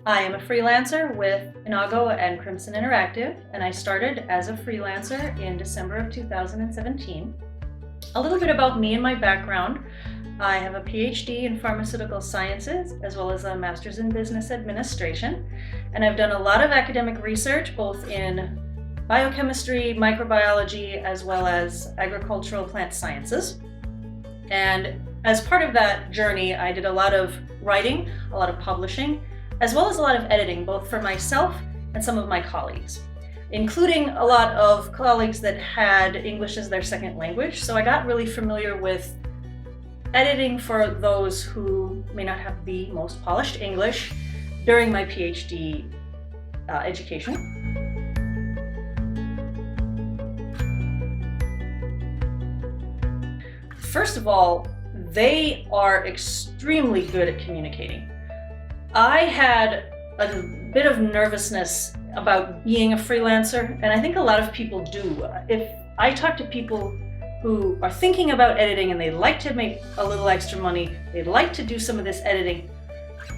I am a freelancer with Inago and Crimson Interactive, and I started as a freelancer in December of 2017. A little bit about me and my background. I have a PhD in pharmaceutical sciences, as well as a master's in business administration, and I've done a lot of academic research, both in biochemistry, microbiology, as well as agricultural plant sciences. And as part of that journey, I did a lot of writing, a lot of publishing, as well as a lot of editing, both for myself and some of my colleagues, including a lot of colleagues that had English as their second language. So I got really familiar with editing for those who may not have the most polished English during my PhD education. First of all, they are extremely good at communicating. I had a bit of nervousness about being a freelancer, and I think a lot of people do. If I talk to people who are thinking about editing and they like to make a little extra money, they'd like to do some of this editing,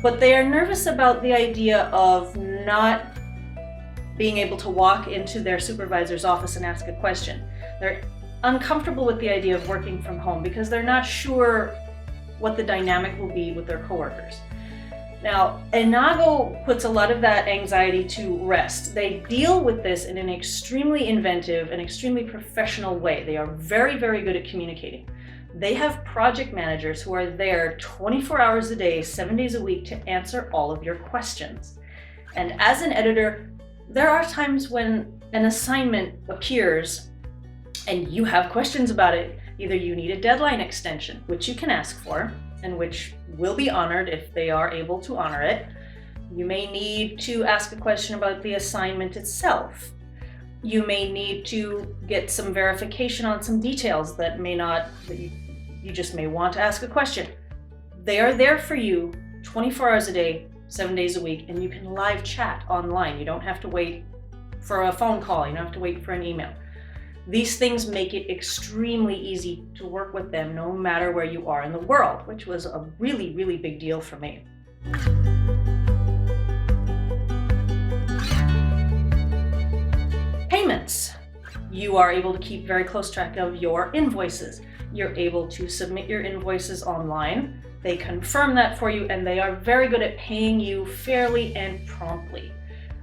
but they are nervous about the idea of not being able to walk into their supervisor's office and ask a question. They're uncomfortable with the idea of working from home because they're not sure what the dynamic will be with their coworkers. Now, Inago puts a lot of that anxiety to rest. They deal with this in an extremely inventive and extremely professional way. They are very, very good at communicating. They have project managers who are there 24 hours a day, 7 days a week to answer all of your questions. And as an editor, there are times when an assignment appears and you have questions about it. Either you need a deadline extension, which you can ask for, and which will be honored if they are able to honor it. You may need to ask a question about the assignment itself. You may need to get some verification on some details that you just may want to ask a question. They are there for you 24 hours a day, 7 days a week, and you can live chat online. You don't have to wait for a phone call. You don't have to wait for an email. These things make it extremely easy to work with them no matter where you are in the world, which was a really, really big deal for me. Payments. You are able to keep very close track of your invoices. You're able to submit your invoices online. They confirm that for you, and they are very good at paying you fairly and promptly.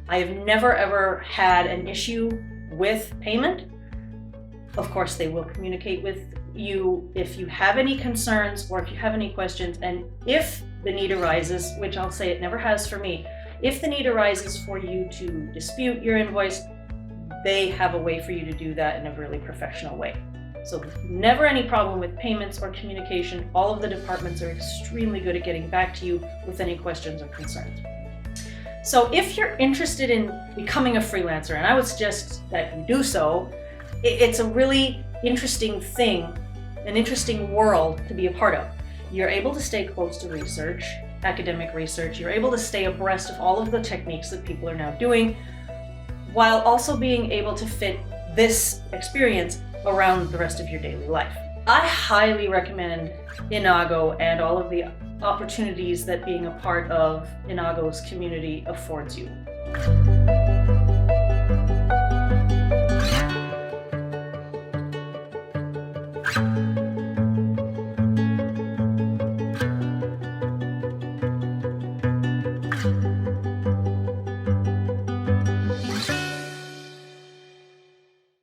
I have never ever had an issue with payment. Of course, they will communicate with you if you have any concerns or if you have any questions. And if the need arises, which I'll say it never has for me, if the need arises for you to dispute your invoice, they have a way for you to do that in a really professional way. So never any problem with payments or communication. All of the departments are extremely good at getting back to you with any questions or concerns. So if you're interested in becoming a freelancer, and I would suggest that you do so, it's a really interesting thing, an interesting world to be a part of. You're able to stay close to research, academic research. You're able to stay abreast of all of the techniques that people are now doing, while also being able to fit this experience around the rest of your daily life. I highly recommend Inago and all of the opportunities that being a part of Inago's community affords you.